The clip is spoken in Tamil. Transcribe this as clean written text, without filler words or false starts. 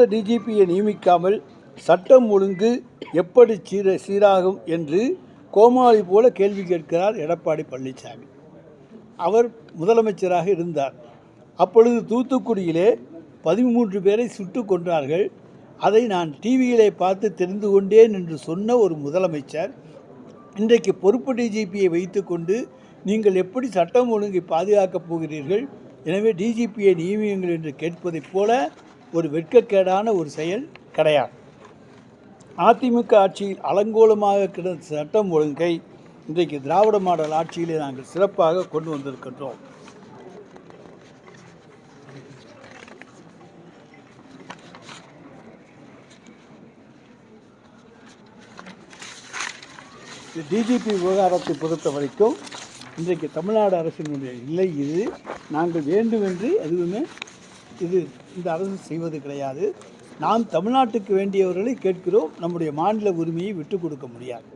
டிஜிபியை நியமிக்காமல் சட்டம் ஒழுங்கு எப்படி சீராகும் என்று கோமாளி போல கேள்வி கேட்கிறார் எடப்பாடி பழனிசாமி. அவர் முதலமைச்சராக இருந்தார். அப்பொழுது தூத்துக்குடியிலே 13 பேரை சுட்டு கொன்றார்கள். அதை நான் டிவியிலே பார்த்து தெரிந்து கொண்டேன் என்று சொன்ன ஒரு முதலமைச்சர் இன்றைக்கு பொறுப்பு டிஜிபியை வைத்துக்கொண்டு நீங்கள் எப்படி சட்டம் ஒழுங்கை பாதுகாக்கப் போகிறீர்கள், எனவே டிஜிபியை நியமியுங்கள் என்று கேட்பதைப் போல ஒரு வெட்கக்கேடான ஒரு செயல் கிடையாது. அதிமுக ஆட்சியில் அலங்கோலமாக கிடந்த சட்டம் ஒழுங்கை இன்றைக்கு திராவிட மாடல் ஆட்சியிலே நாங்கள் சிறப்பாக கொண்டு வந்திருக்கின்றோம். டிஜிபி விவகாரத்தை பொறுத்த வரைக்கும் இன்றைக்கு தமிழ்நாடு அரசினுடைய நிலை இது. நாங்கள் வேண்டுமென்று எதுவுமே இந்த அரசு செய்வது கிடையாது. நாம் தமிழ்நாட்டுக்கு வேண்டியவர்களை கேட்கிறோம். நம்முடைய மாநில உரிமையை விட்டு கொடுக்க முடியாது.